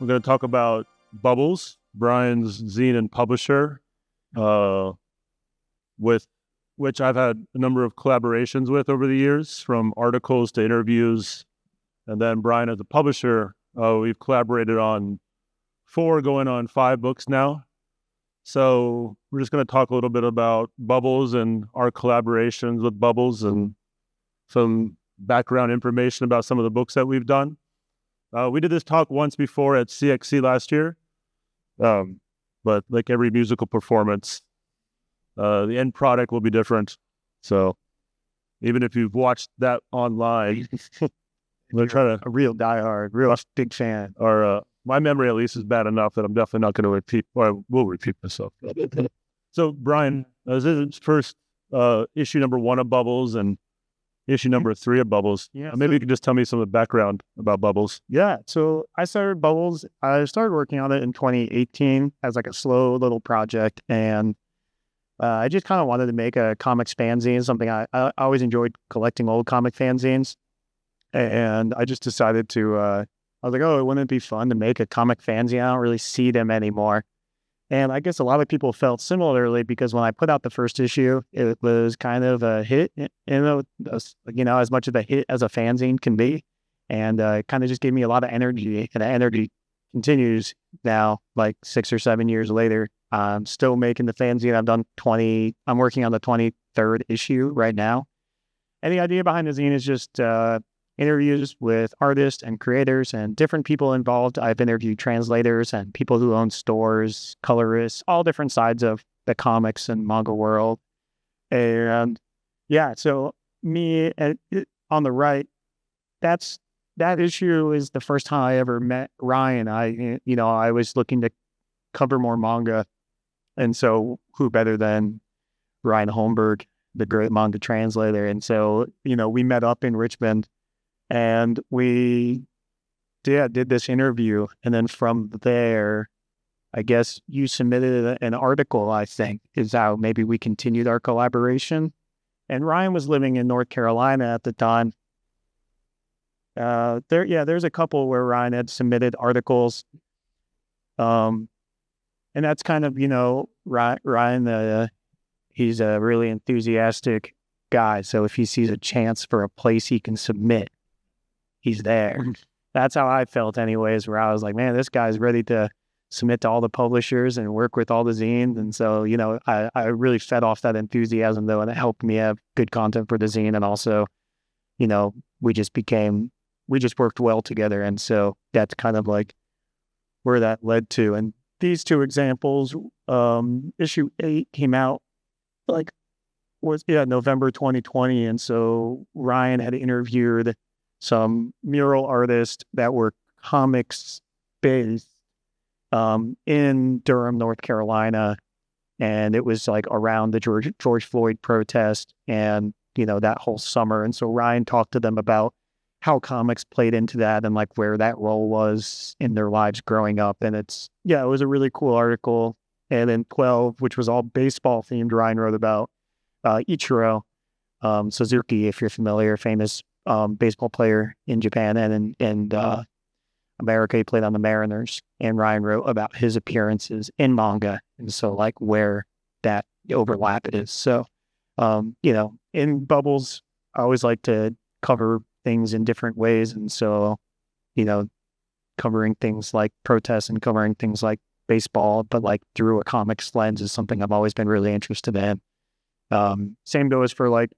we're going to talk about Bubbles, Brian's zine and publisher, with which I've had a number of collaborations with over the years, from articles to interviews. And then Brian as a publisher, we've collaborated on 4 going on 5 books now. So we're just going to talk a little bit about Bubbles and our collaborations with Bubbles and some background information about some of the books that we've done. We did this talk once before at CXC last year, but like every musical performance, the end product will be different. So even if you've watched that online, we'll try to a real diehard, real big fan. Or my memory at least is bad enough that I'm definitely not going to repeat, or I will repeat myself. So Brian, this is first issue number 1 of Bubbles and issue number 3 of Bubbles. Yeah, maybe you could just tell me some of the background about Bubbles. Yeah, so I started Bubbles. I started working on it in 2018 as like a slow little project, and I just kind of wanted to make a comics fanzine, something I always enjoyed collecting old comic fanzines, and I just decided to. I was like, oh, wouldn't it be fun to make a comic fanzine? I don't really see them anymore. And I guess a lot of people felt similarly because when I put out the first issue, it was kind of a hit, as much of a hit as a fanzine can be. And it kind of just gave me a lot of energy. And the energy continues now, like 6 or 7 years later. I'm still making the fanzine. I'm working on the 23rd issue right now. And the idea behind the zine is just interviews with artists and creators and different people involved. I've interviewed translators and people who own stores, colorists, all different sides of the comics and manga world. And yeah, so me on the right, that issue is the first time I ever met Ryan. I was looking to cover more manga. And so who better than Ryan Holmberg, the great manga translator. And so, we met up in Richmond. And we did this interview. And then from there, I guess you submitted an article, I think, is how maybe we continued our collaboration. And Ryan was living in North Carolina at the time. There's a couple where Ryan had submitted articles. And that's kind of, Ryan, he's a really enthusiastic guy. So if he sees a chance for a place he can submit, he's there. That's how I felt anyways, where I was like, man, this guy's ready to submit to all the publishers and work with all the zines. And so, I really fed off that enthusiasm though, and it helped me have good content for the zine. And also, we just worked well together. And so that's kind of like where that led to. And these 2 examples, issue 8 came out November 2020. And so Ryan had interviewed some mural artists that were comics based in Durham, North Carolina. And it was like around the George Floyd protest and, that whole summer. And so Ryan talked to them about how comics played into that and like where that role was in their lives growing up. And it was a really cool article. And then 12, which was all baseball themed, Ryan wrote about Ichiro Suzuki, if you're familiar, famous baseball player in Japan and in America. He played on the Mariners, and Ryan wrote about his appearances in manga, and so like where that overlap is. So, in Bubbles, I always like to cover things in different ways, and so, covering things like protests and covering things like baseball, but like through a comics lens is something I've always been really interested in. Same goes for like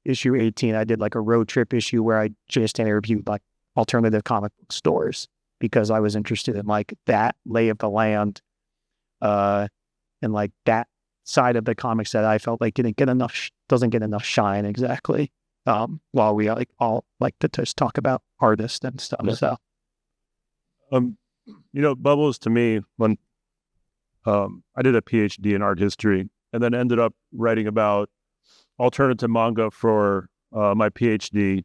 issue 18. I did like a road trip issue where I just interviewed like alternative comic book stores because I was interested in like that lay of the land, and like that side of the comics that I felt like doesn't get enough shine exactly. While we all like to just talk about artists and stuff. So, Bubbles to me, when I did a PhD in art history and then ended up writing about alternative manga for my PhD,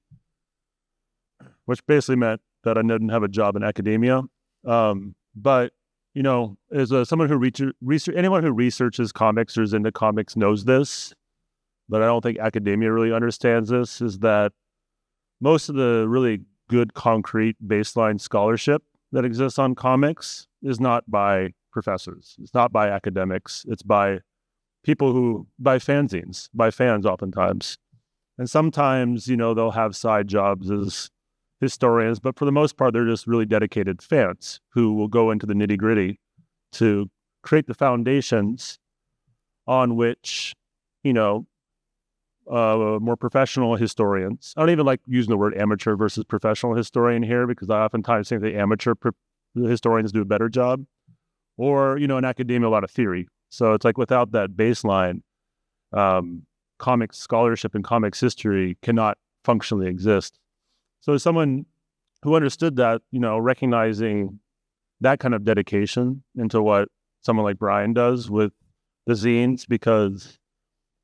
which basically meant that I didn't have a job in academia. But as someone who anyone who researches comics or is into comics knows this, but I don't think academia really understands this, is that most of the really good concrete baseline scholarship that exists on comics is not by professors. It's not by academics. It's by people by fanzines, by fans oftentimes. And sometimes, they'll have side jobs as historians, but for the most part, they're just really dedicated fans who will go into the nitty-gritty to create the foundations on which, more professional historians. I don't even like using the word amateur versus professional historian here, because I oftentimes think the historians do a better job. Or, in academia, a lot of theory. So it's like without that baseline, comics scholarship and comics history cannot functionally exist. So as someone who understood that, recognizing that kind of dedication into what someone like Brian does with the zines, because,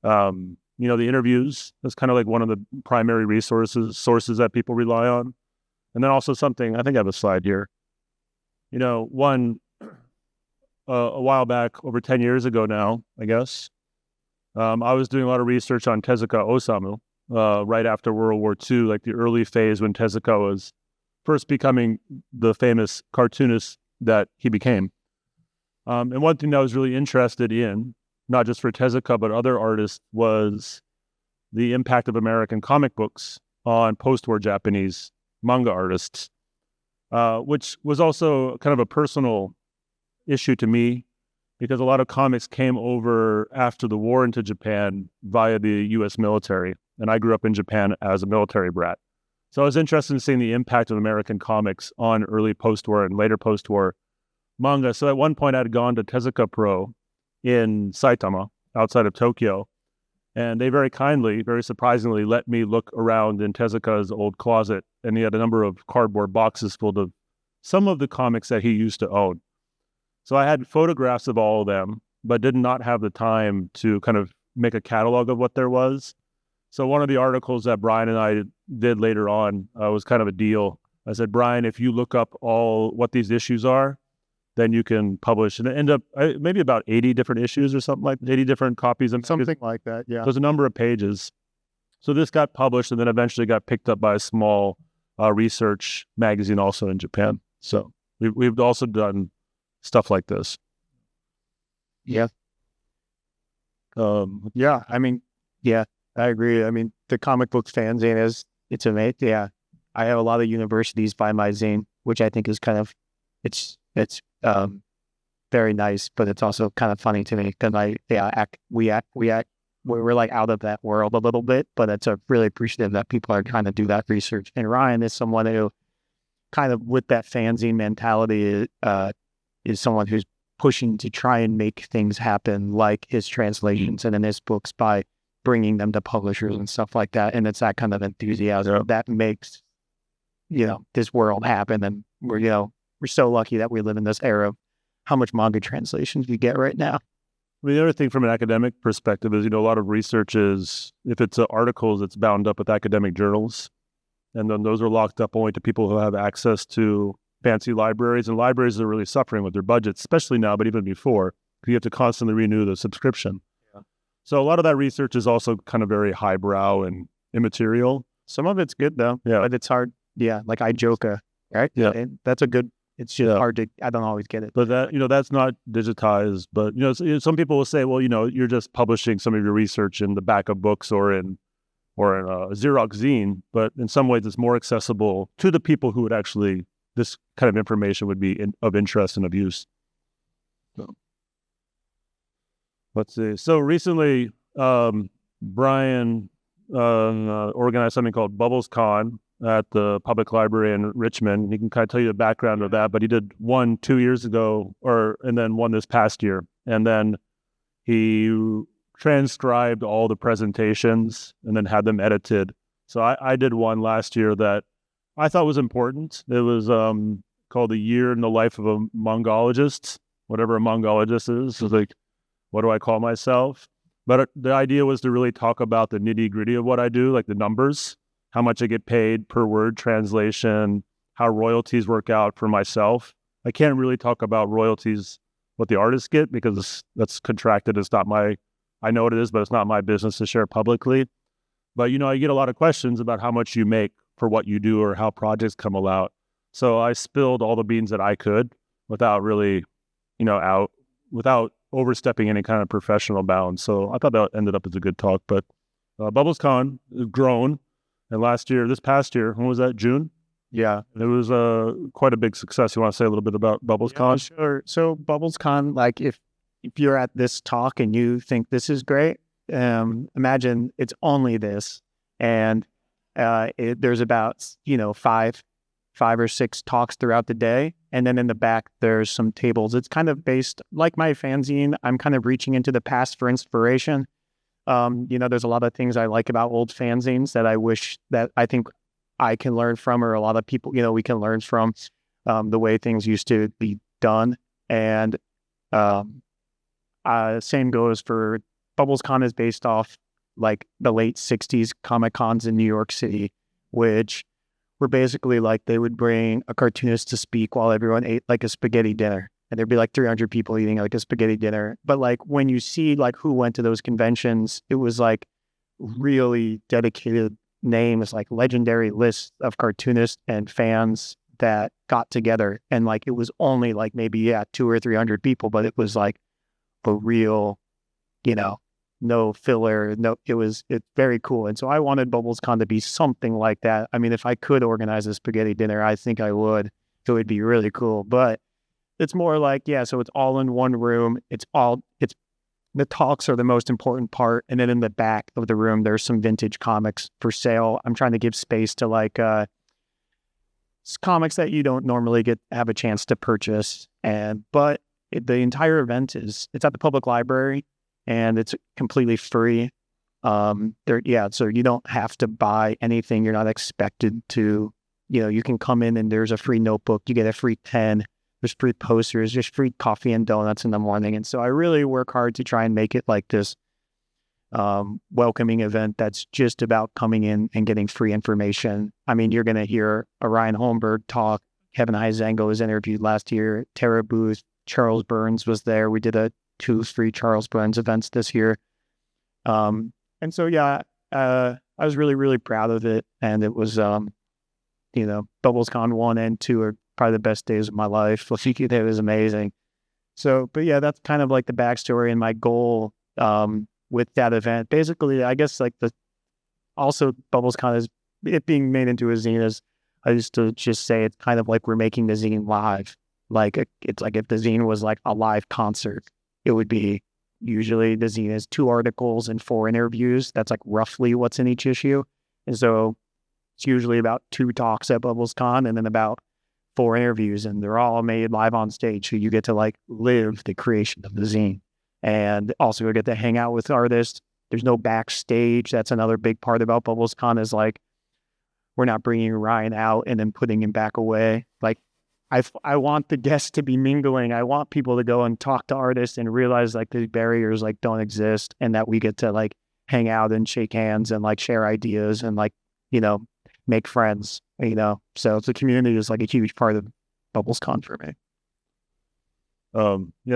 the interviews, that's kind of like one of the primary sources that people rely on. And then also something, I think I have a slide here. A while back, over 10 years ago now, I guess, I was doing a lot of research on Tezuka Osamu right after World War II, like the early phase when Tezuka was first becoming the famous cartoonist that he became. And one thing that I was really interested in, not just for Tezuka, but other artists, was the impact of American comic books on post-war Japanese manga artists, which was also kind of a personal issue to me, because a lot of comics came over after the war into Japan via the U.S. military, and I grew up in Japan as a military brat. So I was interested in seeing the impact of American comics on early post-war and later post-war manga. So at one point, I had gone to Tezuka Pro in Saitama, outside of Tokyo, and they very kindly, very surprisingly, let me look around in Tezuka's old closet, and he had a number of cardboard boxes full of some of the comics that he used to own. So I had photographs of all of them, but did not have the time to kind of make a catalog of what there was. So one of the articles that Brian and I did later on was kind of a deal. I said, Brian, if you look up all what these issues are, then you can publish. And it ended up maybe about 80 different issues or something, like 80 different copies. Something like that, yeah. There's a number of pages. So this got published and then eventually got picked up by a small research magazine also in Japan. So we've also done stuff like this. Yeah. Yeah, I agree. I mean, the comic books fanzine it's amazing. Yeah. I have a lot of universities buy my zine, which I think is kind of, it's very nice, but it's also kind of funny to me because we're like out of that world a little bit, but it's really appreciative that people are trying to do that research. And Ryan is someone who kind of with that fanzine mentality is someone who's pushing to try and make things happen, like his translations and in his books, by bringing them to publishers and stuff like that. And it's that kind of enthusiasm that makes, this world happen. And we're so lucky that we live in this era of how much manga translations we get right now. I mean, the other thing from an academic perspective is, a lot of research is, if it's articles, it's bound up with academic journals. And then those are locked up only to people who have access to fancy libraries. And libraries are really suffering with their budgets, especially now, but even before, because you have to constantly renew the subscription. Yeah. So a lot of that research is also kind of very highbrow and immaterial. Some of it's good, though. Yeah. But it's hard. Yeah, like iJoka, right? Yeah. And that's a good... It's just hard to, I don't always get it. But that, that's not digitized. But, some people will say, well, you're just publishing some of your research in the back of books or in a Xerox zine. But in some ways, it's more accessible to the people who would actually, this kind of information would be of interest and of use. So, let's see. So recently, Brian organized something called Bubbles Con at the public library in Richmond. He can kind of tell you the background of that, but he did one 2 years ago, and then one this past year. And then he transcribed all the presentations and then had them edited. So I did one last year that I thought was important. It was called "A Year in the Life of a Mongologist," whatever a mongologist is. So like, what do I call myself? But the idea was to really talk about the nitty-gritty of what I do, like the numbers, how much I get paid per word translation, how royalties work out for myself. I can't really talk about royalties, what the artists get, because that's contracted. It's not I know what it is, but it's not my business to share publicly. But, I get a lot of questions about how much you make for what you do or how projects come about. So I spilled all the beans that I could without really, without overstepping any kind of professional bounds. So I thought that ended up as a good talk. But BubblesCon has grown. And this past year, when was that, June? Yeah. It was quite a big success. You want to say a little bit about BubblesCon? Yeah, sure. So BubblesCon, like if you're at this talk and you think this is great, imagine it's only this, and there's about five or six talks throughout the day, and then in the back there's some tables. It's kind of based like my fanzine. I'm kind of reaching into the past for inspiration. There's a lot of things I like about old fanzines that I wish that I think I can learn from, or a lot of people, we can learn from the way things used to be done. And same goes for BubblesCon is based off like the late 60s Comic Cons in New York City, which were basically like they would bring a cartoonist to speak while everyone ate like a spaghetti dinner. And there'd be like 300 people eating like a spaghetti dinner. But like when you see like who went to those conventions, it was like really dedicated names, like legendary lists of cartoonists and fans that got together. And like it was only like maybe 200 or 300 people, but it was like a real, no filler. No, it's very cool. And so I wanted BubblesCon to be something like that. I mean, if I could organize a spaghetti dinner, I think I would. It would be really cool. But it's more like, so it's all in one room. The talks are the most important part. And then in the back of the room, there's some vintage comics for sale. I'm trying to give space to like comics that you don't normally have a chance to purchase. But the entire event it's at the public library and it's completely free. So you don't have to buy anything. You're not expected to, you can come in and there's a free notebook. You get a free pen. There's free posters, there's free coffee and donuts in the morning. And so I really work hard to try and make it like this welcoming event that's just about coming in and getting free information. I mean, you're going to hear a Ryan Holmberg talk. Kevin Huizenga was interviewed last year. Tara Booth, Charles Burns was there. We did 2 free Charles Burns events this year. I was really, really proud of it. And it was, BubblesCon 1 and 2 are probably the best days of my life. It was amazing. So, but that's kind of like the backstory and my goal with that event. Basically, I guess like also BubblesCon is it being made into a zine is, I used to just say it's kind of like we're making the zine live. Like it's like if the zine was like a live concert, it would be usually the zine is 2 articles and 4 interviews. That's like roughly what's in each issue. And so it's usually about 2 talks at BubblesCon and then about 4 interviews, and they're all made live on stage. So you get to like live the creation of the zine, and also you get to hang out with artists. There's no backstage. That's another big part about BubblesCon is like, we're not bringing Ryan out and then putting him back away. Like I want the guests to be mingling. I want people to go and talk to artists and realize like the barriers like don't exist, and that we get to like hang out and shake hands and like share ideas and like, make friends, so the community is like a huge part of BubblesCon for me.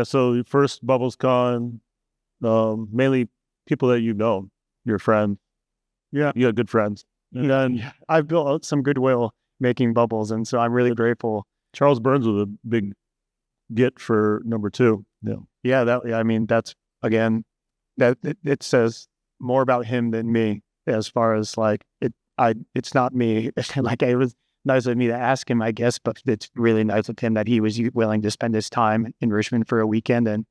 So first BubblesCon, mainly people that your friends. Yeah. You got good friends. And then I've built out some goodwill making bubbles, and so I'm really grateful. Charles Burns was a big get for number 2. I mean, that's again, that it says more about him than me as far as like it's not me. Like it was nice of me to ask him, I guess, but it's really nice of him that he was willing to spend his time in Richmond for a weekend and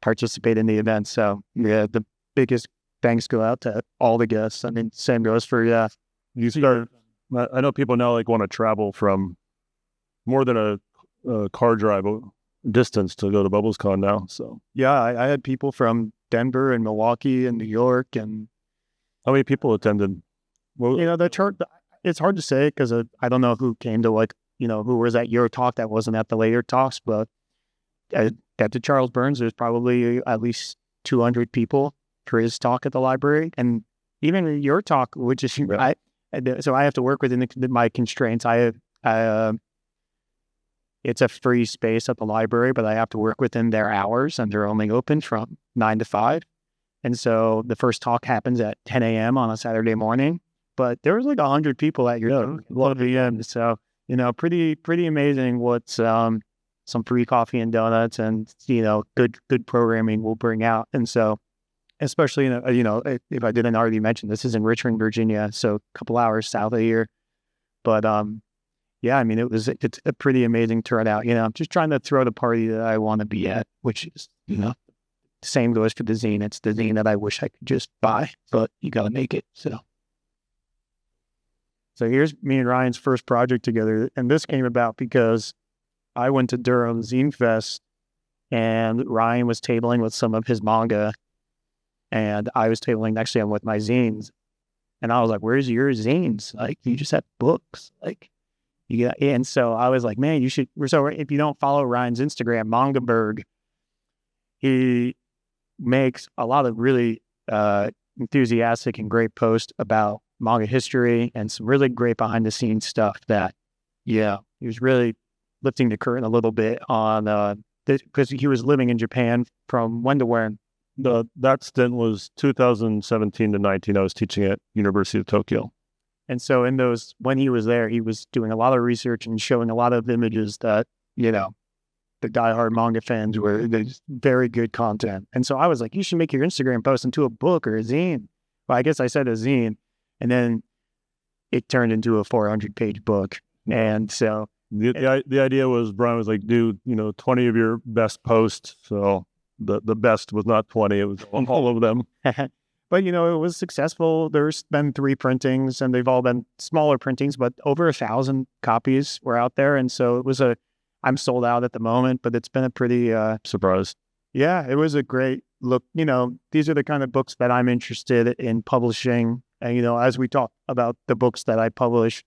participate in the event. So the biggest thanks go out to all the guests. I mean, same goes for you start. I know people now like want to travel from more than a car drive distance to go to BubblesCon now. So I had people from Denver and Milwaukee and New York. And how many people attended? Well, the chart, it's hard to say because I don't know who came to like, who was at your talk that wasn't at the later talks, but at the Charles Burns, there's probably at least 200 people for his talk at the library. And even your talk, which is, so I have to work within my constraints. It's a free space at the library, but I have to work within their hours, and they're only open from 9 to 5. And so the first talk happens at 10 a.m. on a Saturday morning, but there was like 100 people at your talk. So, pretty amazing what some free coffee and donuts and good programming will bring out. And so, especially if I didn't already mention, this is in Richmond, Virginia, so a couple hours south of here. But yeah, I mean, it's a pretty amazing turnout. I'm just trying to throw the party that I want to be at, which is same goes for the zine. It's the zine that I wish I could just buy, but you got to make it. So here's me and Ryan's first project together. And this came about because I went to Durham Zine Fest and Ryan was tabling with some of his manga and I was tabling next to him with my zines. And I was like, where's your zines? Like, you just have books. Like, and so I was like, man, you should. So if you don't follow Ryan's Instagram, Mangaberg, he makes a lot of really enthusiastic and great posts about manga history and some really great behind the scenes stuff that, he was really lifting the curtain a little bit on because he was living in Japan from when to when. That stint was 2017 to 19. I was teaching at University of Tokyo. And so in those, when he was there, he was doing a lot of research and showing a lot of images that, the diehard manga fans were very good content. And so I was like, you should make your Instagram post into a book or a zine. Well, I guess I said a zine. And then it turned into a 400-page book. And so the idea was Brian was like, do 20 of your best posts. So the best was not 20; it was all of them. But it was successful. There's been 3 printings, and they've all been smaller printings, but over 1,000 copies were out there. And so it was I'm sold out at the moment, but it's been a pretty surprise. Yeah, it was a great look. These are the kind of books that I'm interested in publishing. And, as we talk about the books that I publish,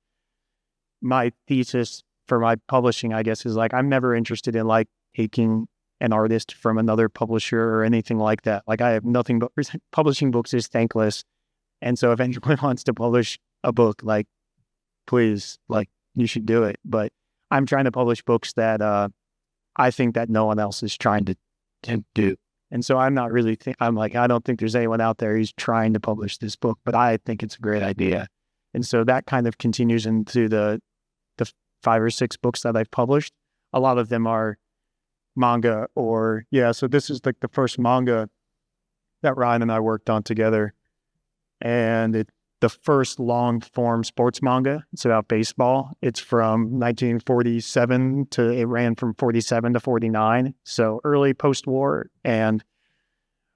my thesis for my publishing, I guess, is like, I'm never interested in like taking an artist from another publisher or anything like that. Like, I have nothing but publishing books is thankless. And so if anyone wants to publish a book, like, please, like, you should do it. But I'm trying to publish books that I think that no one else is trying to do. And so I'm not really, I'm like, I don't think there's anyone out there who's trying to publish this book, but I think it's a great idea. And so that kind of continues into the 5 or 6 books that I've published. A lot of them are manga so this is like the first manga that Ryan and I worked on together. And it's the first long form sports manga. It's about baseball. It's from 1947 it ran from 47 to 49. So early post-war. And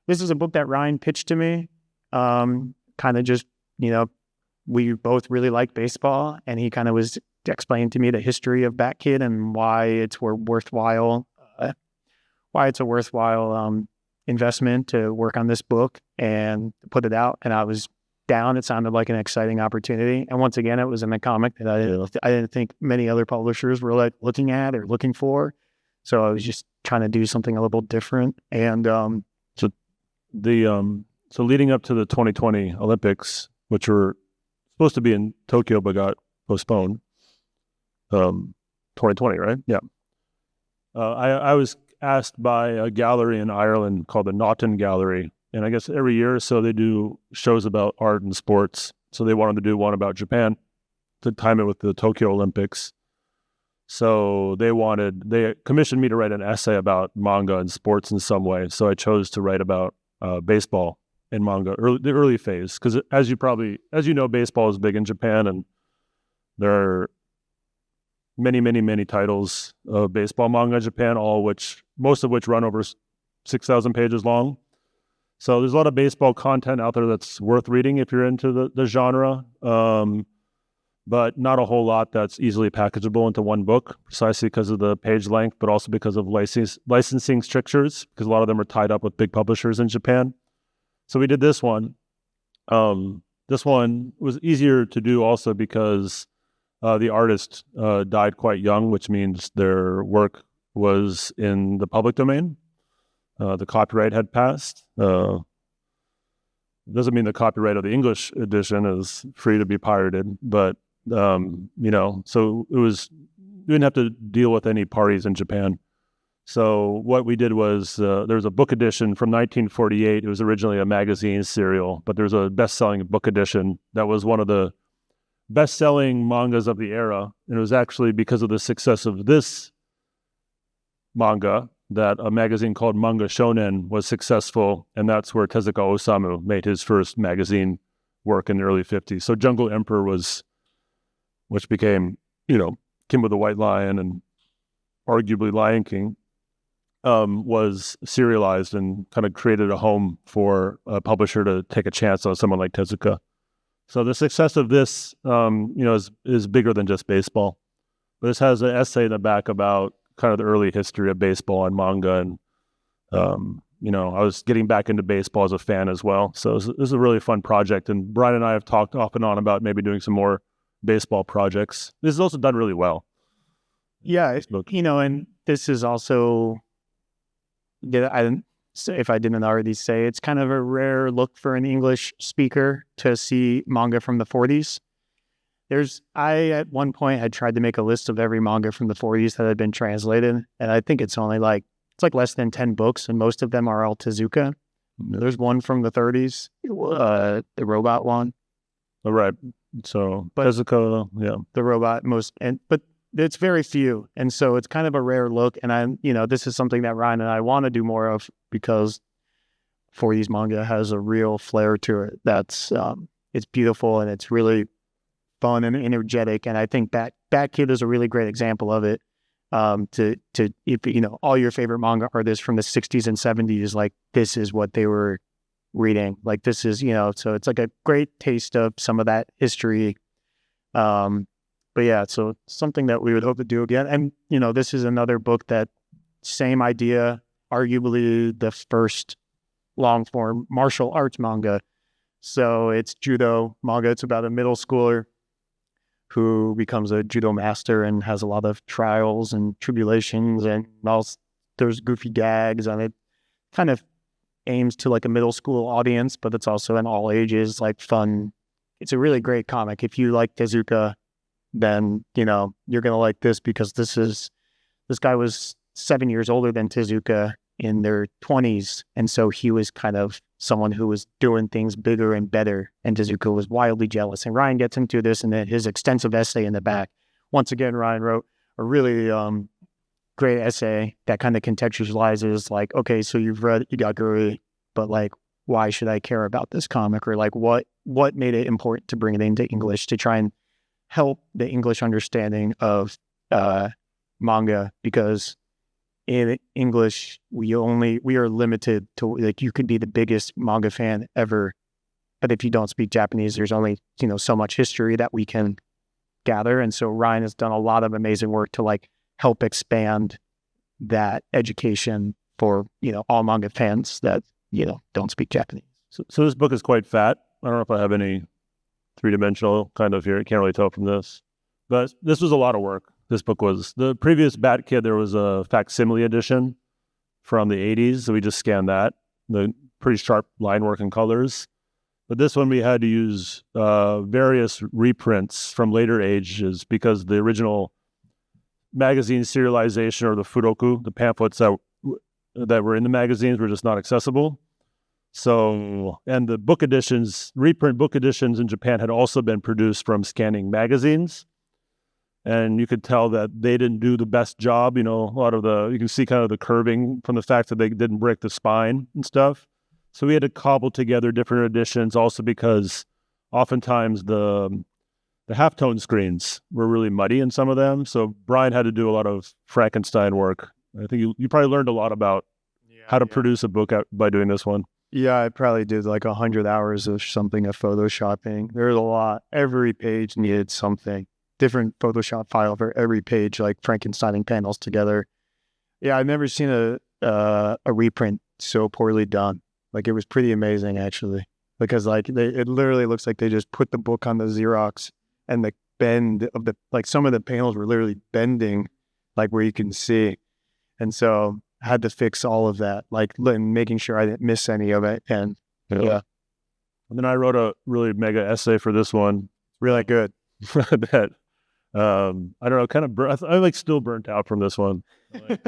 this is a book that Ryan pitched to me. Kind of just, we both really like baseball, and he kind of was explaining to me the history of Bat Kid and why it's a worthwhile investment to work on this book and put it out. And I was down. It sounded like an exciting opportunity. And once again, it was in a comic that I didn't think many other publishers were like looking at or looking for. So I was just trying to do something a little different. And so leading up to the 2020 Olympics, which were supposed to be in Tokyo but got postponed. 2020, right? Yeah. I was asked by a gallery in Ireland called the Naughton Gallery. And I guess every year or so they do shows about art and sports. So they wanted to do one about Japan to time it with the Tokyo Olympics. So they commissioned me to write an essay about manga and sports in some way. So I chose to write about baseball and manga, the early phase. Because as you know, baseball is big in Japan, and there are many, many, many titles of baseball manga in Japan, most of which run over 6,000 pages long. So there's a lot of baseball content out there that's worth reading if you're into the genre, but not a whole lot that's easily packageable into one book, precisely because of the page length, but also because of licensing strictures, because a lot of them are tied up with big publishers in Japan. So we did this one. This one was easier to do also because the artist died quite young, which means their work was in the public domain. The copyright had passed. Doesn't mean the copyright of the English edition is free to be pirated, but so we didn't have to deal with any parties in Japan. So what we did was there's a book edition from 1948. It was originally a magazine serial, but there's a best-selling book edition that was one of the best-selling mangas of the era. And it was actually because of the success of this manga that a magazine called Manga Shonen was successful, and that's where Tezuka Osamu made his first magazine work in the early 50s. So Jungle Emperor which became, Kim with the White Lion and arguably Lion King, was serialized and kind of created a home for a publisher to take a chance on someone like Tezuka. So the success of this, is bigger than just baseball. But this has an essay in the back about kind of the early history of baseball and manga. And, I was getting back into baseball as a fan as well. So this is a really fun project. And Brian and I have talked off and on about maybe doing some more baseball projects. This is also done really well. Yeah, and this is also, if I didn't already say, it's kind of a rare look for an English speaker to see manga from the 40s. I at one point had tried to make a list of every manga from the 40s that had been translated, and I think it's only it's less than 10 books, and most of them are all Tezuka. There's one from the 30s, the robot one. All right. So Tezuka, yeah, the robot but it's very few, and so it's kind of a rare look. And this is something that Ryan and I want to do more of, because 40s manga has a real flair to it. That's it's beautiful and it's really fun and energetic. And I think Bat Kid is a really great example of it. If all your favorite manga artists from the 60s and 70s, like this is what they were reading. Like this is, so it's like a great taste of some of that history. But yeah, so something that we would hope to do again. And, this is another book that same idea, arguably the first long form martial arts manga. So it's judo manga. It's about a middle schooler who becomes a judo master and has a lot of trials and tribulations, and also there's goofy gags, and it kind of aims to like a middle school audience, but it's also an all ages, like fun. It's a really great comic. If you like Tezuka, then, you're going to like this, because this guy was 7 years older than Tezuka in their 20s. And so he was kind of someone who was doing things bigger and better. And Tezuka was wildly jealous. And Ryan gets into this in his extensive essay in the back. Once again, Ryan wrote a really great essay that kind of contextualizes, like, okay, so you've read Igaguri, but like, why should I care about this comic? Or like, what made it important to bring it into English to try and help the English understanding of manga? Because in English, we are limited to, like, you could be the biggest manga fan ever, but if you don't speak Japanese, there's only, so much history that we can gather. And so Ryan has done a lot of amazing work to like help expand that education for, all manga fans that, don't speak Japanese. So this book is quite fat. I don't know if I have any three-dimensional kind of here. I can't really tell from this. But this was a lot of work. This book was. The previous Bat Kid, there was a facsimile edition from the 80s, so we just scanned that. The pretty sharp line work and colors. But this one we had to use various reprints from later ages, because the original magazine serialization, or the furoku, the pamphlets that were in the magazines, were just not accessible. So, and the book editions, reprint book editions in Japan had also been produced from scanning magazines. And you could tell that they didn't do the best job. A lot of you can see kind of the curving from the fact that they didn't break the spine and stuff. So we had to cobble together different editions, also because oftentimes the halftone screens were really muddy in some of them. So Brian had to do a lot of Frankenstein work. I think you probably learned a lot about how to produce a book by doing this one. Yeah, I probably did like 100 hours of something of photoshopping. There's a lot. Every page needed something. Different Photoshop file for every page, like Frankensteining panels together. Yeah, I've never seen a reprint so poorly done. Like, it was pretty amazing, actually, because like it literally looks like they just put the book on the Xerox, and the bend of some of the panels were literally bending, like where you can see. And so I had to fix all of that, like making sure I didn't miss any of it. And yeah. And then I wrote a really mega essay for this one. Really good. I bet. I don't know, kind of, I'm like still burnt out from this one.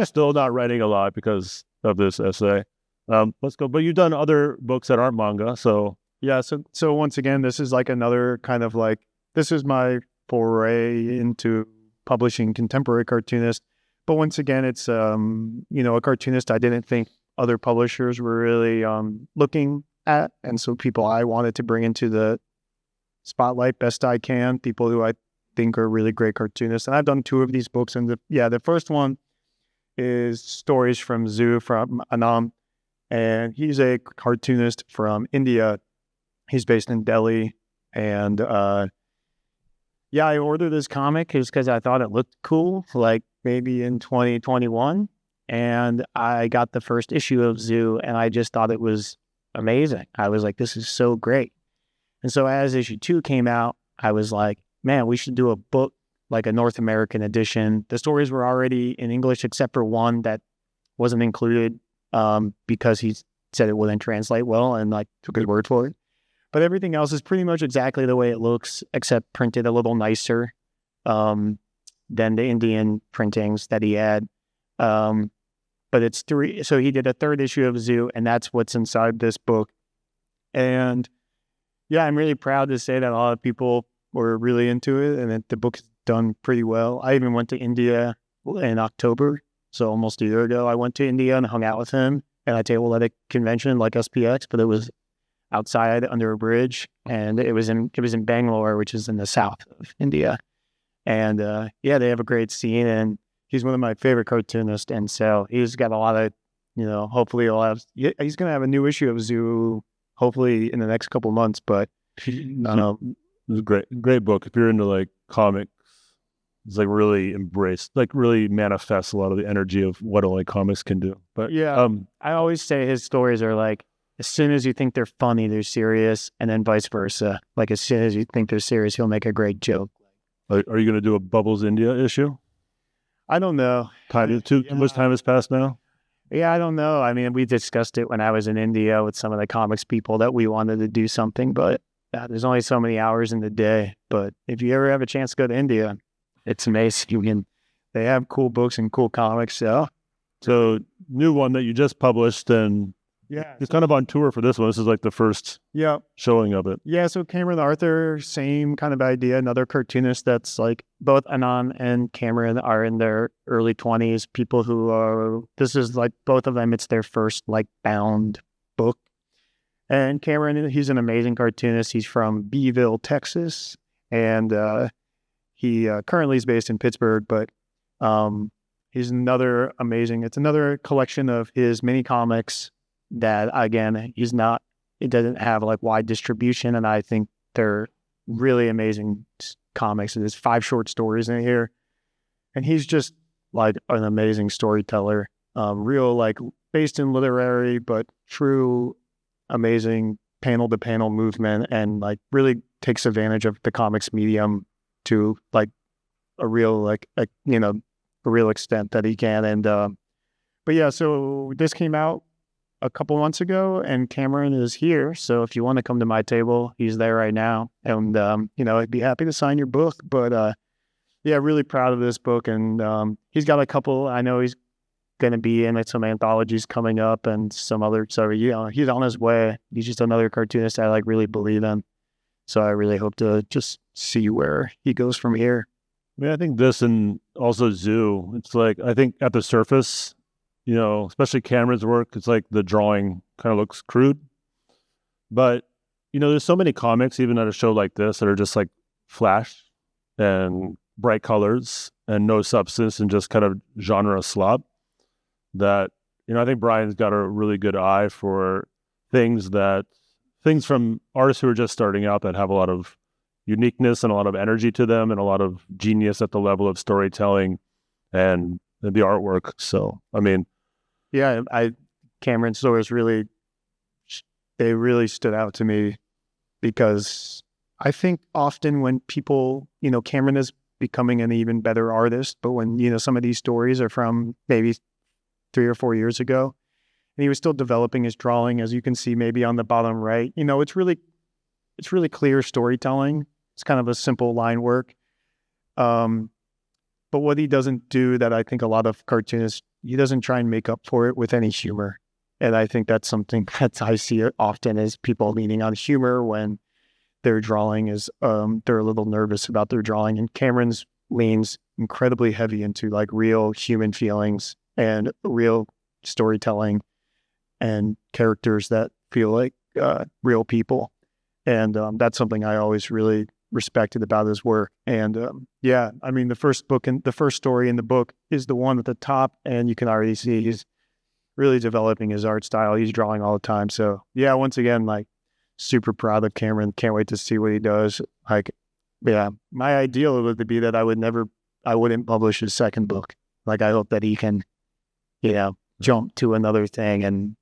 Still not writing a lot because of this essay. Let's go. But you've done other books that aren't manga, so. Yeah, so once again, this is like another kind of like this is my foray into publishing contemporary cartoonist. But once again, it's a cartoonist I didn't think other publishers were really looking at, and so people I wanted to bring into the spotlight best I can, people who I think are really great cartoonists. And I've done 2 of these books, and the first one is Stories from Zoo from Anam, and he's a cartoonist from India. He's based in Delhi, and I ordered this comic just because I thought it looked cool, like maybe in 2021, and I got the first issue of Zoo, and I just thought it was amazing. I was like, this is so great. And so as issue 2 came out, I was like, man, we should do a book, like a North American edition. The stories were already in English except for one that wasn't included because he said it wouldn't translate well, and like took his word for it. But everything else is pretty much exactly the way it looks, except printed a little nicer than the Indian printings that he had. But it's 3. So he did a 3rd issue of Zoo, and that's what's inside this book. And yeah, I'm really proud to say that a lot of people were really into it, and that the book's done pretty well. I even went to India in October, so almost a year ago. I went to India and hung out with him at a table at a convention like SPX, but it was outside under a bridge, and it was in Bangalore, which is in the south of India. And they have a great scene, and he's one of my favorite cartoonists, and so he's got a lot of, hopefully he's going to have a new issue of Zoo, hopefully in the next couple months, but I don't know. It was a great book. If you're into like comics, it's like really really manifests a lot of the energy of what only comics can do. But yeah, I always say his stories are like, as soon as you think they're funny, they're serious, and then vice versa. Like as soon as you think they're serious, he'll make a great joke. Are you going to do a Bubbles India issue? I don't know. Too much time has passed now? Yeah, I don't know. I mean, we discussed it when I was in India with some of the comics people that we wanted to do something, but there's only so many hours in the day. But if you ever have a chance to go to India, it's amazing. They have cool books and cool comics. So new one that you just published, and it's kind of on tour for this one. This is like the first showing of it. Yeah, so Cameron Arthur, same kind of idea. Another cartoonist that's like, both Anand and Cameron are in their early 20s. People who are, this is like both of them, it's their first like bound book. And Cameron, he's an amazing cartoonist. He's from Beeville, Texas, and he currently is based in Pittsburgh, but he's another amazing, it's another collection of his mini comics that, again, it doesn't have like wide distribution, and I think they're really amazing comics. There's 5 short stories in here, and he's just like an amazing storyteller, real like based in literary, but true amazing panel-to-panel movement, and like really takes advantage of the comics medium to like a real extent that he can. And but yeah, so this came out a couple months ago, and Cameron is here. So if you want to come to my table, he's there right now, and I'd be happy to sign your book. But really proud of this book, and he's got a couple. I know he's going to be in some anthologies coming up and some other. So he's on his way. He's just another cartoonist I like really believe in. So I really hope to just see where he goes from here. I mean, I think this, and also Zoo, it's like, I think at the surface, especially Cameron's work, it's like the drawing kind of looks crude. But, there's so many comics, even at a show like this, that are just like flash and bright colors and no substance and just kind of genre slop, that, I think Brian's got a really good eye for things from artists who are just starting out that have a lot of uniqueness and a lot of energy to them and a lot of genius at the level of storytelling and the artwork. So, I mean, yeah, Cameron's stories really stood out to me, because I think often when people, Cameron is becoming an even better artist, but when, some of these stories are from maybe 3 or 4 years ago, and he was still developing his drawing, as you can see maybe on the bottom right, it's really clear storytelling. It's kind of a simple line work. But what he doesn't do, that I think a lot of cartoonists, he doesn't try and make up for it with any humor. And I think that's something that I see often, is people leaning on humor when their drawing is they're a little nervous about their drawing, and Cameron's leans incredibly heavy into like real human feelings and real storytelling and characters that feel like real people. And that's something I always really respected about his work. And yeah, I mean, the first story in the book is the one at the top, and you can already see he's really developing his art style. He's drawing all the time. So yeah, once again, like, super proud of Cameron. Can't wait to see what he does. Like, yeah, my ideal would be that I wouldn't publish his second book. Like, I hope that he can, jump to another thing and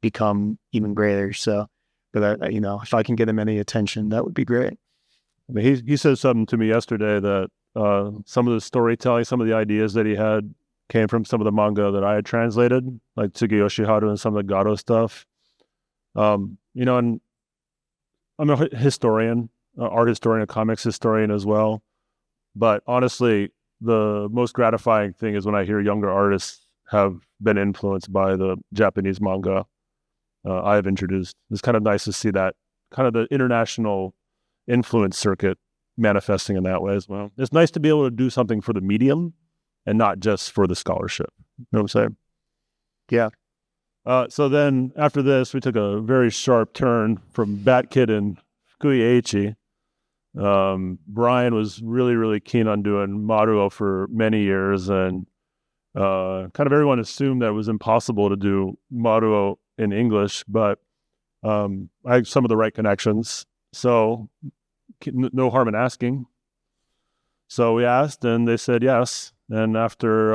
become even greater. So, but if I can get him any attention, that would be great. I mean, he said something to me yesterday that some of the storytelling, some of the ideas that he had came from some of the manga that I had translated, like Tsukiyoshi Haru and some of the Gado stuff. And I'm a historian, art historian, a comics historian as well. But honestly, the most gratifying thing is when I hear younger artists have been influenced by the Japanese manga I have introduced. It's kind of nice to see that kind of the international influence circuit manifesting in that way as well. It's nice to be able to do something for the medium and not just for the scholarship. You know what I'm saying? Yeah. So then after this, we took a very sharp turn from Bat Kid and Fukui Eiichi. Brian was really, really keen on doing Maruo for many years, and kind of everyone assumed that it was impossible to do Maruo in English, but I had some of the right connections, so no harm in asking. So we asked, and they said yes. And after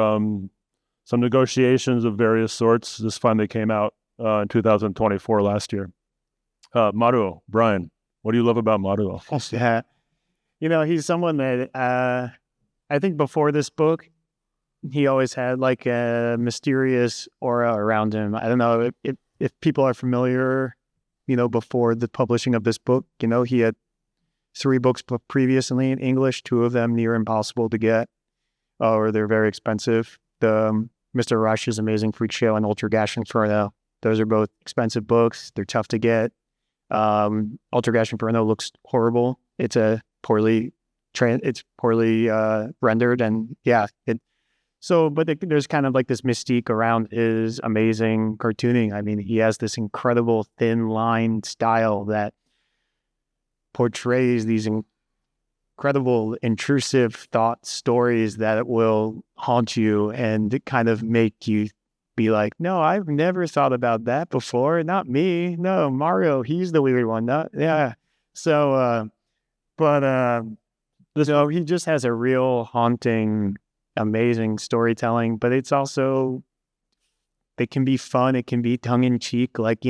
some negotiations of various sorts, this finally came out in 2024, last year. Maruo, Brian, what do you love about Maruo? Yeah. He's someone that I think before this book, he always had like a mysterious aura around him. I don't know if people are familiar, before the publishing of this book, he had 3 books previously in English, 2 of them near impossible to get, or they're very expensive. The Mr. Rush's Amazing Freak Show and Ultra Gash Inferno. Those are both expensive books. They're tough to get. Ultra Gash Inferno looks horrible. It's poorly rendered, and yeah, there's kind of like this mystique around his amazing cartooning. I mean, he has this incredible thin line style that portrays these incredible intrusive thought stories that will haunt you and kind of make you be like, no, I've never thought about that before. Not me. No, Mario, he's the weird one. Yeah. So, he just has a real haunting, amazing storytelling, but it's also, it can be fun. It can be tongue in cheek. Like,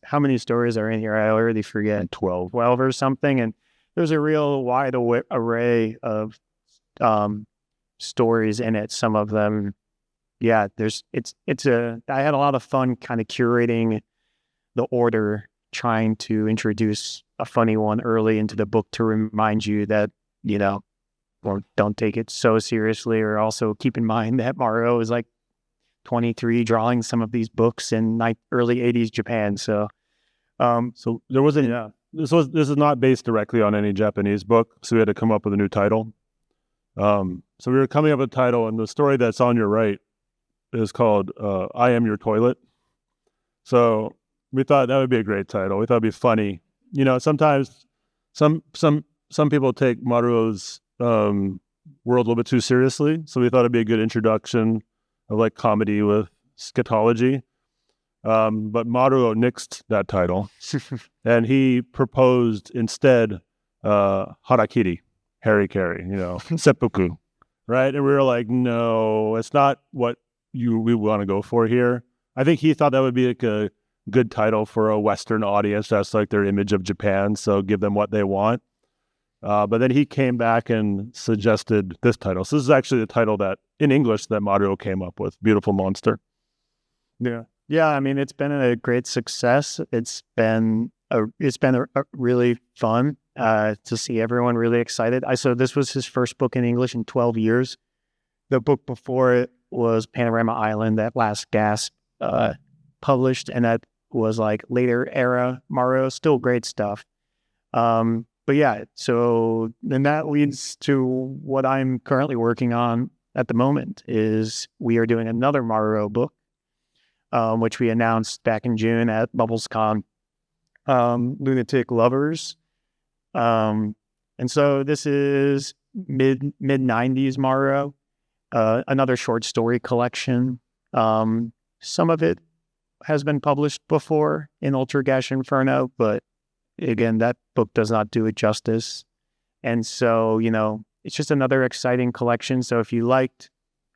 how many stories are in here? I already forget. 12 or something. And there's a real wide array of stories in it. Some of them, yeah, I had a lot of fun kind of curating the order, trying to introduce a funny one early into the book to remind you that, or don't take it so seriously, or also keep in mind that Mario is like 23 drawing some of these books in early 80s Japan. So there wasn't, yeah. This is not based directly on any Japanese book, so we had to come up with a new title. So we were coming up with a title, and the story that's on your right is called I Am Your Toilet. So we thought that would be a great title. We thought it'd be funny. Sometimes some people take Maruo's world a little bit too seriously, so we thought it'd be a good introduction of like comedy with scatology. But Maruo nixed that title, and he proposed instead harakiri, harikari, seppuku, right? And we were like, no, it's not what we want to go for here. I think he thought that would be like a good title for a Western audience. That's like their image of Japan, so give them what they want. But then he came back and suggested this title. So this is actually the title that in English that Maruo came up with, Beautiful Monster. Yeah. Yeah, I mean, it's been a great success. It's been really fun to see everyone really excited. So this was his first book in English in 12 years. The book before it was Panorama Island, that Last Gasp published, and that was like later era Mario, still great stuff. But yeah, so then that leads to what I'm currently working on at the moment is we are doing another Mario book, which we announced back in June at BubblesCon, Lunatic Lovers. And so this is mid 90s Mario, another short story collection. Some of it has been published before in Ultra Gash Inferno, but again, that book does not do it justice. And so, it's just another exciting collection. So if you liked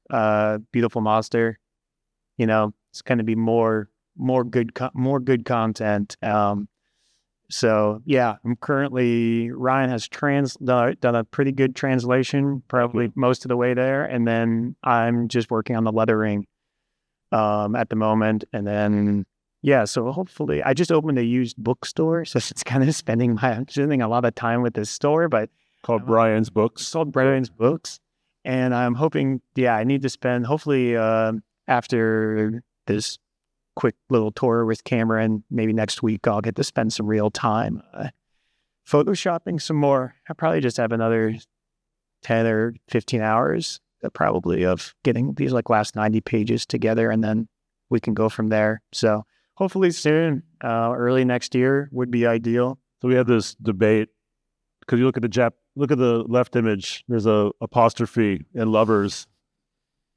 Beautiful Monster, it's going to be more good content. So yeah, I'm currently, Ryan has done a pretty good translation, probably most of the way there. And then I'm just working on the lettering at the moment. And then, yeah, so hopefully I just opened a used bookstore. So it's kind of spending a lot of time with this store, but Called Brian's Books. It's called Brian's Books. And I'm hoping, I need to spend, hopefully after this quick little tour with Cameron, maybe next week, I'll get to spend some real time photoshopping some more. I'll probably just have another 10 or 15 hours probably of getting these last 90 pages together, and then we can go from there. So hopefully soon, early next year would be ideal. So we have this debate because you look at the left image, there's a apostrophe in lovers.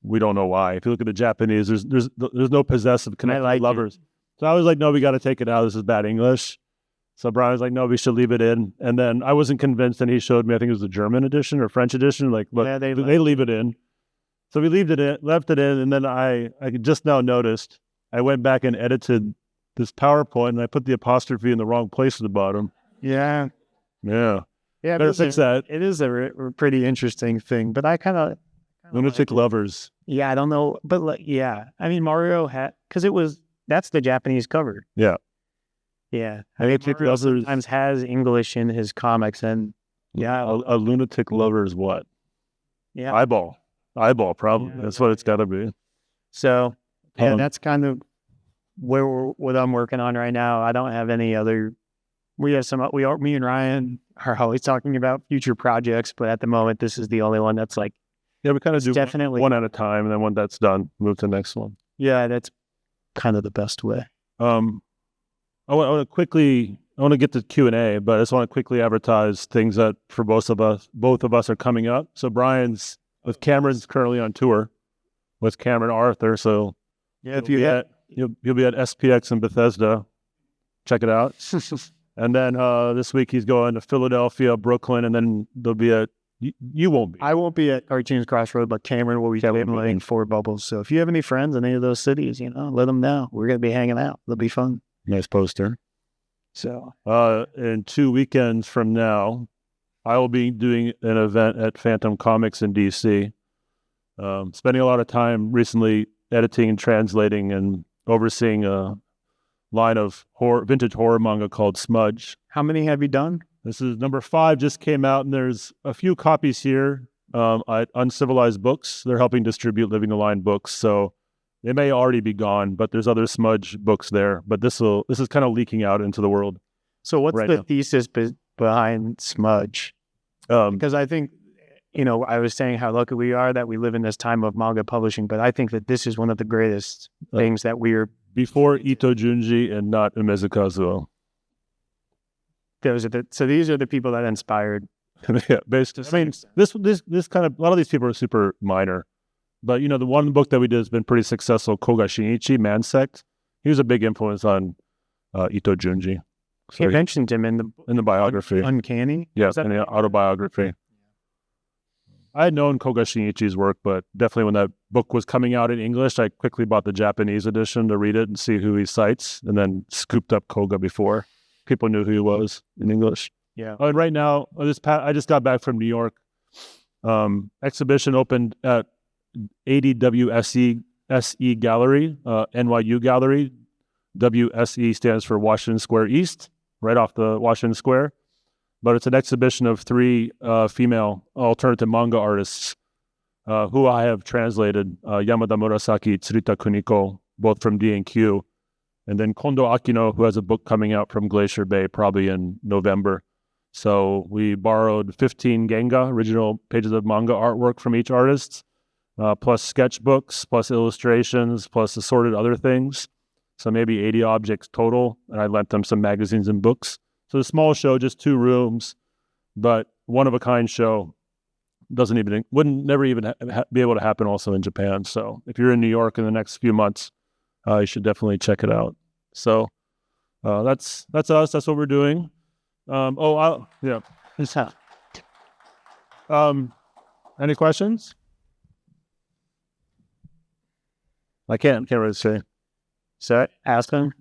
We don't know why. If you look at the Japanese, there's no possessive connection to lovers. So I was like, no, we got to take it out. This is bad English. So Brian was like, no, we should leave it in. And then I wasn't convinced, and he showed me, I think it was the German edition or French edition. Look, they leave it in. So we left it in, and then I just now noticed, I went back and edited this PowerPoint, and I put the apostrophe in the wrong place at the bottom. Yeah. Better fix that. It is a pretty interesting thing, but I kind of Lunatic Lovers. Yeah, I don't know, but I mean Mario had, because that's the Japanese cover. Yeah. I mean, Mario sometimes has English in his comics, and a Lunatic Lover is what? Yeah, eyeball probably. That's what it's got to be. So that's kind of what I'm working on right now. I don't have any other. Me and Ryan are always talking about future projects, but at the moment, this is the only one that's we kind of do definitely one at a time, and then when that's done, move to the next one. Yeah, that's kind of the best way. I want to get to Q&A, but I just want to quickly advertise things that for both of us are coming up. So Cameron's currently on tour with Cameron Arthur. So you'll be at SPX in Bethesda. Check it out. And then this week he's going to Philadelphia, Brooklyn, and then there'll be you won't be. I won't be at Cartoons Crossroad, but Cameron will be playing for Bubbles. So if you have any friends in any of those cities, let them know. We're going to be hanging out. It'll be fun. Nice poster. So in 2 weekends from now, I will be doing an event at Phantom Comics in DC. Spending a lot of time recently editing and translating and overseeing a line of vintage horror manga called Smudge. How many have you done? This is number 5, just came out, and there's a few copies here at Uncivilized Books. They're helping distribute Living the Line books, so they may already be gone, but there's other Smudge books there. But this is kind of leaking out into the world. So what's the thesis behind Smudge? Because I think, I was saying how lucky we are that we live in this time of manga publishing, but I think that this is one of the greatest things that we're... Before Ito Junji and not Umezu Kazuo. So these are the people that inspired. Yeah, basically. I mean, this kind of, a lot of these people are super minor, but the one book that we did has been pretty successful. Koga Shinichi, Man Sect. He was a big influence on Ito Junji. So he mentioned him in the biography. Uncanny. Yes, in the autobiography. I had known Koga Shinichi's work, but definitely when that book was coming out in English, I quickly bought the Japanese edition to read it and see who he cites, and then scooped up Koga before people knew who he was in English. Yeah. And right now, I just got back from New York. Exhibition opened at ADWSE Gallery, NYU Gallery. WSE stands for Washington Square East, right off the Washington Square. But it's an exhibition of 3 female alternative manga artists who I have translated, Yamada Murasaki, Tsuruta Kuniko, both from D&Q, and then Kondo Akino, who has a book coming out from Glacier Bay probably in November. So we borrowed 15 Genga, original pages of manga artwork from each artist, plus sketchbooks, plus illustrations, plus assorted other things. So maybe 80 objects total, and I lent them some magazines and books. So a small show, just 2 rooms, but one of a kind show. Wouldn't never even be able to happen also in Japan. So if you're in New York in the next few months, you should definitely check it out. So that's us. That's what we're doing. Yeah. Any questions? I can't really say. So ask them.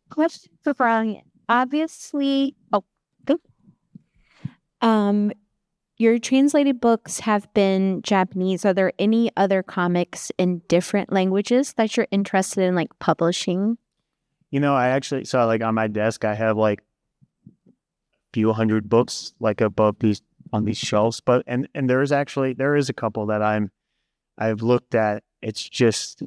Question for Brian. Obviously, your translated books have been Japanese. Are there any other comics in different languages that you're interested in, like, publishing? I actually saw, like, on my desk, I have like a few hundred books, like, above on these shelves. But and there is a couple that I've looked at. It's just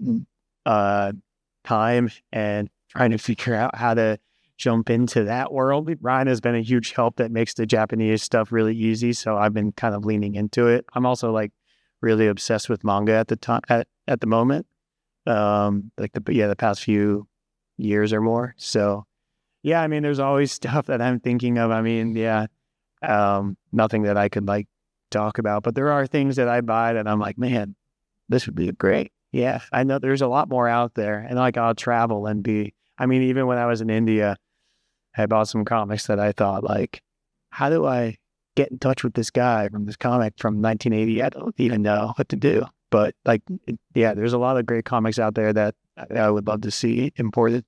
time and trying to figure out how to jump into that world. Ryan has been a huge help that makes the Japanese stuff really easy. So I've been kind of leaning into it. I'm also like really obsessed with manga at the moment. The past few years or more. So yeah, I mean, there's always stuff that I'm thinking of. I mean, yeah, nothing that I could like talk about, but there are things that I buy that I'm like, man, this would be great. Yeah, I know there's a lot more out there, and like I'll travel and even when I was in India, I bought some comics that I thought, like, how do I get in touch with this guy from this comic from 1980? I don't even know what to do. But like, there's a lot of great comics out there that I would love to see imported.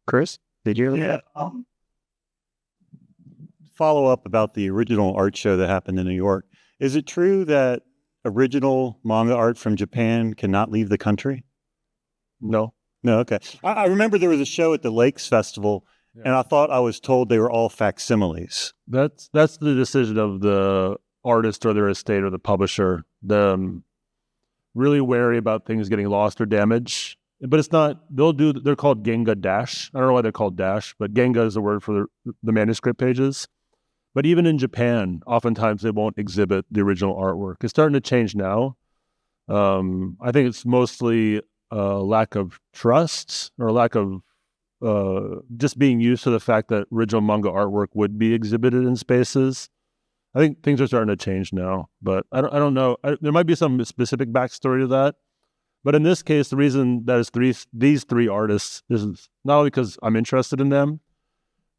Chris, did you? Yeah. Follow up about the original art show that happened in New York. Is it true that original manga art from Japan cannot leave the country? No. No, okay. I remember there was a show at the Lakes Festival, and I thought I was told they were all facsimiles. That's the decision of the artist or their estate or the publisher. Really wary about things getting lost or damaged. But it's not, they're called Genga Dash. I don't know why they're called Dash, but Genga is the word for the manuscript pages. But even in Japan, oftentimes they won't exhibit the original artwork. It's starting to change now. I think it's mostly a lack of trust or a lack of just being used to the fact that original manga artwork would be exhibited in spaces. I think things are starting to change now, but I don't know. There might be some specific backstory to that. But in this case, the reason that is these 3 artists is not only because I'm interested in them,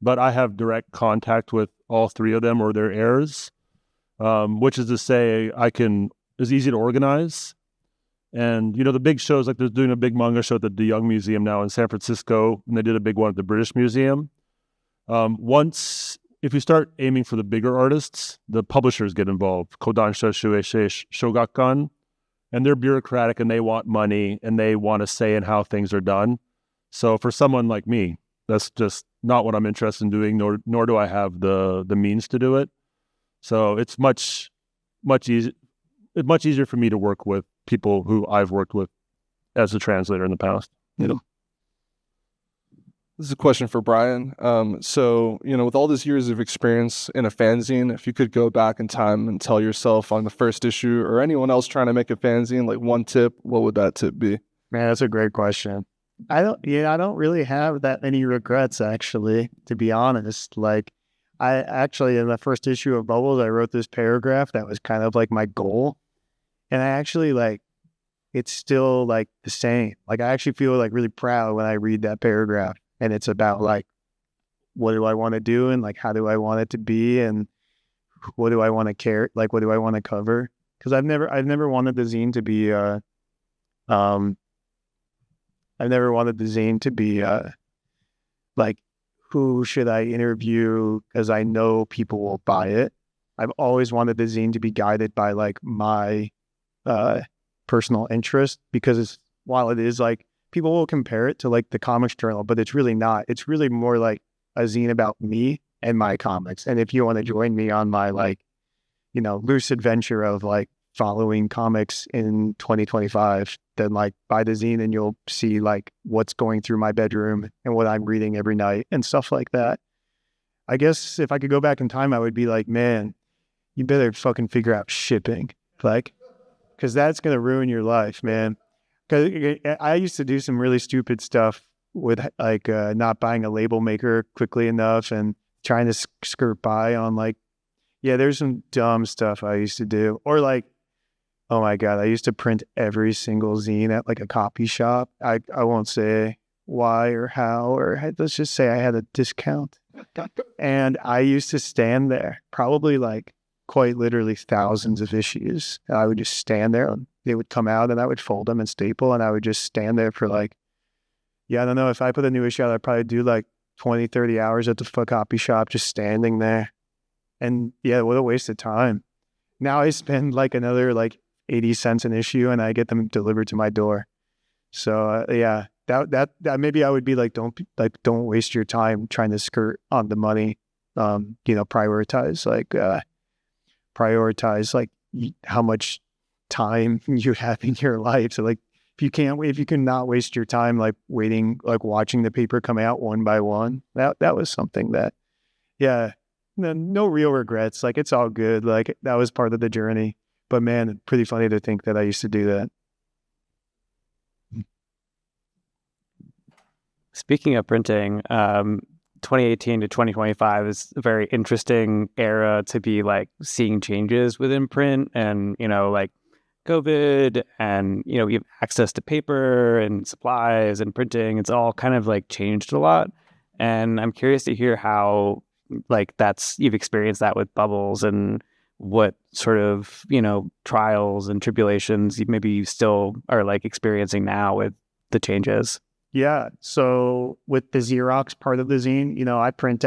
but I have direct contact with all 3 of them or their heirs, which is to say it's easy to organize. And, the big shows, like they're doing a big manga show at the De Young Museum now in San Francisco, and they did a big one at the British Museum. If you start aiming for the bigger artists, the publishers get involved, Kodansha Shueisei Shogakukan, and they're bureaucratic and they want money and they want a say in how things are done. So for someone like me, that's just not what I'm interested in doing, nor do I have the means to do it. So it's much easier for me to work with people who I've worked with as a translator in the past. This is a question for Brian. So, with all these years of experience in a fanzine, if you could go back in time and tell yourself on the first issue or anyone else trying to make a fanzine, like one tip, what would that tip be? Man, that's a great question. I don't really have that many regrets, actually, to be honest. Like, I actually, in the first issue of Bubbles, I wrote this paragraph that was kind of like my goal. And I actually, like, it's still like the same. Like, I actually feel like really proud when I read that paragraph. And it's about like, what do I want to do? And like, how do I want it to be? And what do I want to care? Like, what do I want to cover? Because I've never wanted the zine to be, like, who should I interview? Because I know people will buy it. I've always wanted the zine to be guided by like my personal interest, because while it is like, people will compare it to like the comics journal, but it's really not. It's really more like a zine about me and my comics. And if you want to join me on my like, loose adventure of like following comics in 2025, then like buy the zine and you'll see like what's going through my bedroom and what I'm reading every night and stuff like that. I guess if I could go back in time, I would be like, man, you better fucking figure out shipping, like, because that's going to ruin your life, man. Because I used to do some really stupid stuff with like not buying a label maker quickly enough and trying to skirt by on like, yeah, there's some dumb stuff I used to do. Or like, oh my God, I used to print every single zine at like a copy shop. I won't say why or how, or let's just say I had a discount. And I used to stand there, probably like quite literally thousands of issues. I would just stand there and they would come out and I would fold them and staple and I would just stand there for like, yeah, I don't know. If I put a new issue out, I'd probably do like 20, 30 hours at the copy shop just standing there. And yeah, what a waste of time. Now I spend like another like 80 cents an issue and I get them delivered to my door. So yeah, that maybe I would be like, don't waste your time trying to skirt on the money. Prioritize like how much time you have in your life. So like, if you cannot waste your time like waiting, like watching the paper come out one by one, that was something that, yeah, no real regrets. Like it's all good. Like that was part of the journey. But man, pretty funny to think that I used to do that. Speaking of printing, 2018 to 2025 is a very interesting era to be like seeing changes within print and, like COVID and, you have access to paper and supplies and printing. It's all kind of like changed a lot. And I'm curious to hear how like you've experienced that with Bubbles and what sort of, trials and tribulations maybe you still are like experiencing now with the changes. Yeah. So with the Xerox part of the zine, I print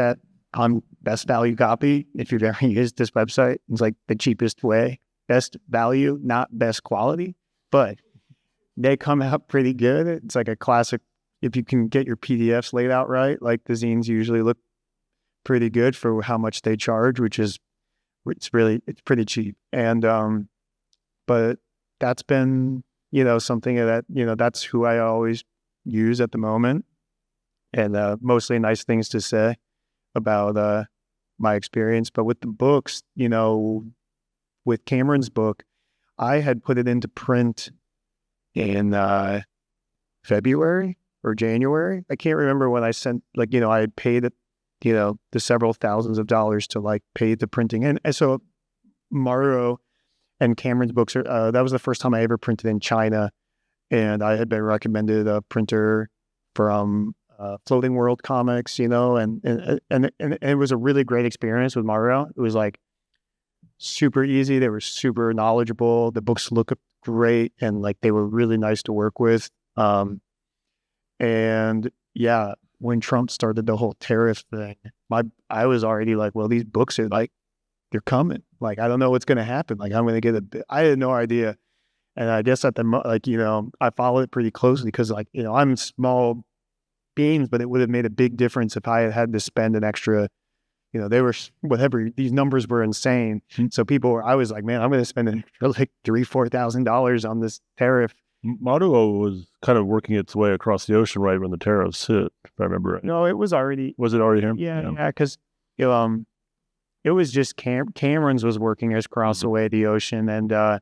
on best value copy. If you've ever used this website, it's like the cheapest way, best value, not best quality, but they come out pretty good. It's like a classic. If you can get your PDFs laid out right, like the zines usually look pretty good for how much they charge, it's pretty cheap. And, but that's been, something that, that's who I always use at the moment, and mostly nice things to say about my experience. But with the books, with Cameron's book, I had put it into print in February or January. I can't remember when I sent, I had paid it, the several thousands of dollars to like pay the printing. And so Mario and Cameron's books are, that was the first time I ever printed in China. And I had been recommended a printer from Floating World Comics, and it was a really great experience with Mario. It was like super easy. They were super knowledgeable. The books look great, and like they were really nice to work with. And yeah, when Trump started the whole tariff thing, I was already like, well, these books are like, they're coming. Like, I don't know what's going to happen. Like, I'm going to get I had no idea. And I guess at I followed it pretty closely because I'm small beans, but it would have made a big difference if I had to spend an extra, they were whatever, these numbers were insane. So I was like, man, I'm going to spend an extra like $3,000-$4,000 on this tariff. Maruo was kind of working its way across the ocean right when the tariffs hit, if I remember right. No, it was already. Was it already here? Yeah, because it was just Cameron's was working across the way of the ocean, and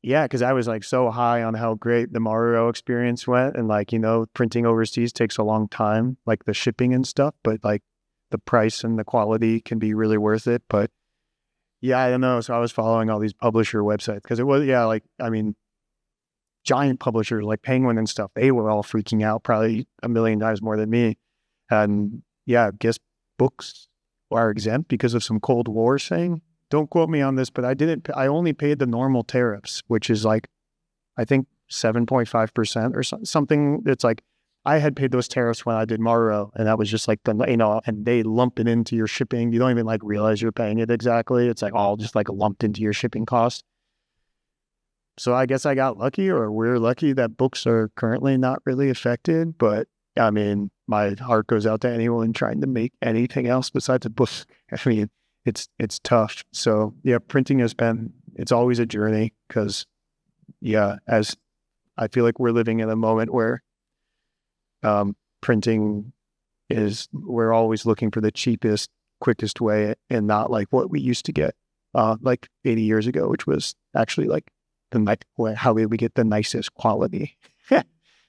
yeah, because I was like so high on how great the Mario experience went, and like printing overseas takes a long time, like the shipping and stuff, but like the price and the quality can be really worth it. But yeah, I don't know. So I was following all these publisher websites because it was giant publishers like Penguin and stuff. They were all freaking out, probably a million times more than me. And yeah, I guess books are exempt because of some Cold War thing. Don't quote me on this, but I only paid the normal tariffs, which is like, I think 7.5% or something. It's like, I had paid those tariffs when I did Mario, and that was just like, and they lump it into your shipping. You don't even like realize you're paying it exactly. It's like all just like lumped into your shipping cost. So I guess I got lucky, or we're lucky that books are currently not really affected. But I mean, my heart goes out to anyone trying to make anything else besides a book. I mean, it's tough. So yeah, printing has been it's always a journey because, yeah, as I feel like we're living in a moment where printing we're always looking for the cheapest, quickest way and not like what we used to get like 80 years ago, which was actually like how we get the nicest quality.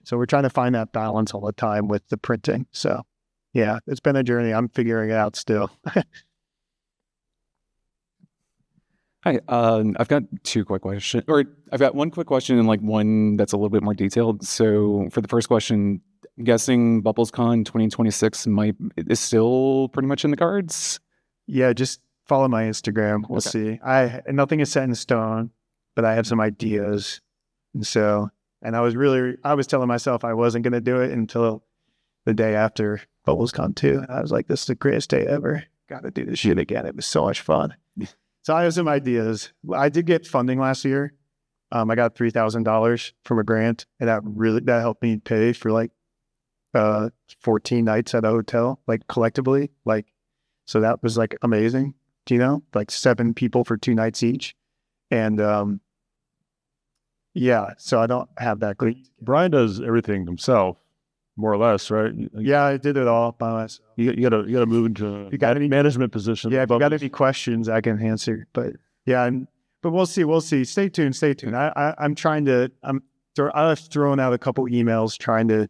So we're trying to find that balance all the time with the printing. So yeah, it's been a journey. I'm figuring it out still. Hi, I've got two quick questions, or I've got one quick question and like one that's a little bit more detailed. So for the first question, I'm guessing BubblesCon 2026 is still pretty much in the cards. Yeah, just follow my Instagram. We'll see. Nothing is set in stone, but I have some ideas. And I was telling myself I wasn't going to do it until the day after BubblesCon 2. And I was like, this is the greatest day ever. Got to do this shit again. It was so much fun. So I have some ideas. I did get funding last year. I got $3,000 from a grant, and that helped me pay for like 14 nights at a hotel, like collectively. Like, so that was like amazing. Like 7 people for 2 nights each. And yeah, so I don't have that great. Brian does everything himself, more or less, right? Yeah, I did it all by myself. You gotta move into a management position. Yeah, if you got any questions, I can answer. But yeah, but we'll see. Stay tuned. I've thrown out a couple emails trying to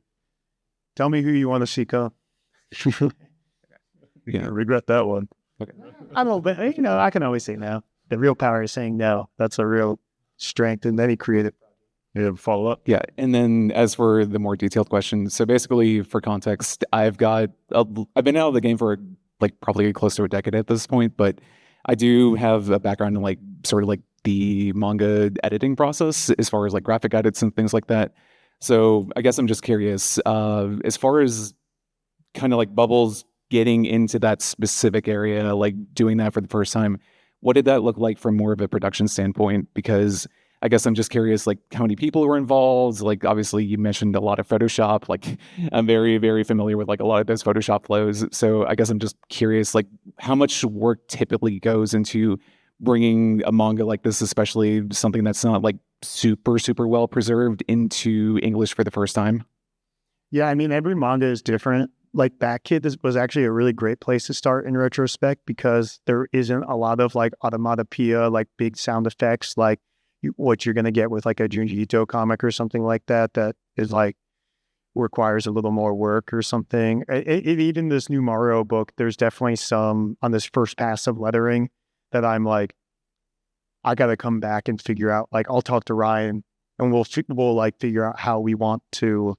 tell me who you want to see come. Yeah, regret that one. Okay. I don't know, I can always say no. The real power is saying no. That's a real strength in any creative. Yeah, follow up. Yeah, and then as for the more detailed question, so basically for context, I've been out of the game for like probably close to a decade at this point, but I do have a background in like sort of like the manga editing process as far as like graphic edits and things like that. So I guess I'm just curious, as far as kind of like Bubbles getting into that specific area, like doing that for the first time, what did that look like from more of a production standpoint? Because I guess I'm just curious, like how many people were involved? Like obviously you mentioned a lot of Photoshop, like I'm very, very familiar with like a lot of those Photoshop flows. So I guess I'm just curious, like how much work typically goes into bringing a manga like this, especially something that's not like super, super well preserved, into English for the first time? Yeah, I mean, every manga is different. Like Batkid was actually a really great place to start in retrospect because there isn't a lot of like automatopoeia, like big sound effects, like what you're going to get with like a Junji Ito comic or something like that is like requires a little more work or something. Even this new Mario book, there's definitely some on this first pass of lettering that I'm like, I got to come back and figure out, like I'll talk to Ryan and we'll like figure out how we want to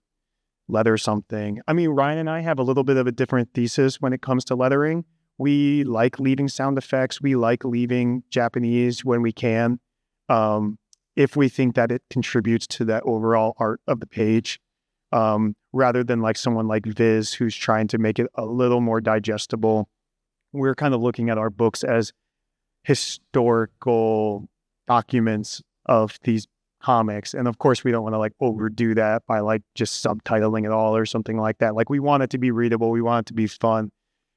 letter something. I mean, Ryan and I have a little bit of a different thesis when it comes to lettering. We like leaving sound effects. We like leaving Japanese when we can, if we think that it contributes to the overall art of the page, rather than like someone like Viz who's trying to make it a little more digestible. We're kind of looking at our books as historical documents of these comics. And of course, we don't want to like overdo that by like just subtitling it all or something like that. Like we want it to be readable. We want it to be fun,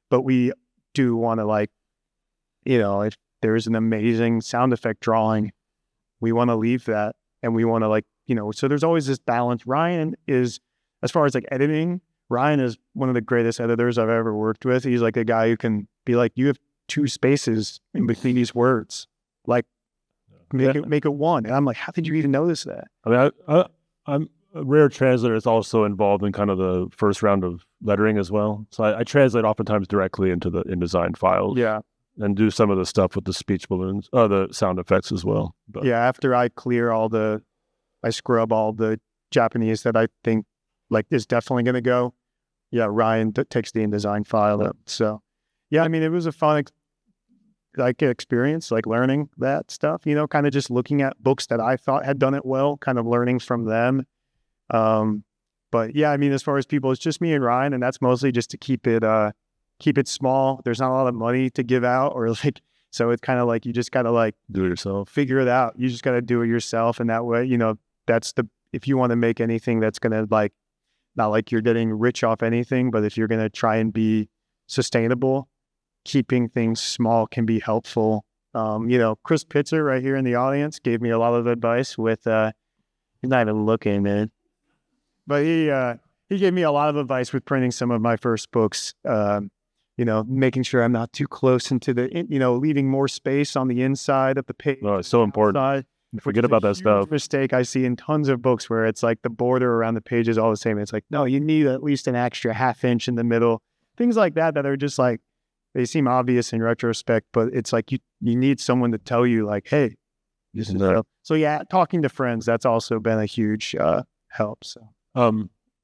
but we do want to like, if there's an amazing sound effect drawing, we want to leave that. And we want to like, so there's always this balance. Ryan is, as far as like editing, Ryan is one of the greatest editors I've ever worked with. He's like a guy who can be like, you have 2 spaces in between these words. Like, make it 1. And I'm like, how did you even notice that? I mean, I'm a rare translator is also involved in kind of the first round of lettering as well. So I translate oftentimes directly into the InDesign files. Yeah. And do some of the stuff with the speech balloons, the sound effects as well. But yeah, after I clear I scrub all the Japanese that I think like is definitely going to go. Yeah, Ryan takes the InDesign file up. So yeah, I mean, it was a fun experience, like learning that stuff, kind of just looking at books that I thought had done it well, kind of learning from them. But yeah, I mean, as far as people, it's just me and Ryan, and that's mostly just to keep it small. There's not a lot of money to give out or like, so it's kind of like, you just got to like do it yourself, figure it out. You just got to do it yourself. And that way, if you want to make anything that's going to like, not like you're getting rich off anything, but if you're going to try and be sustainable, keeping things small can be helpful Chris Pitzer right here in the audience gave me a lot of advice with, he's not even looking, man. But he gave me a lot of advice with printing some of my first books, making sure I'm not too close into leaving more space on the inside of the page. Oh, it's so important. Forget about that stuff. Mistake I see in tons of books where it's like the border around the page is all the same. It's like, no, you need at least an extra half inch in the middle. Things like that are just like, they seem obvious in retrospect, but it's like you need someone to tell you like, hey, this is so yeah, talking to friends, that's also been a huge help. So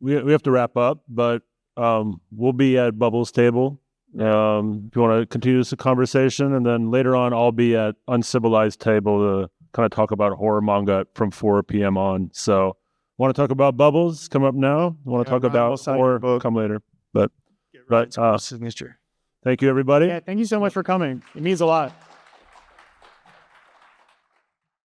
we have to wrap up, but we'll be at Bubbles table if you want to continue this conversation, and then later on I'll be at Uncivilized table to kind of talk about horror manga from 4 p.m. on. So want to talk about Bubbles? Come up now. Want to talk about horror? Come later. But signature. thank you, everybody. Yeah, thank you so much for coming. It means a lot.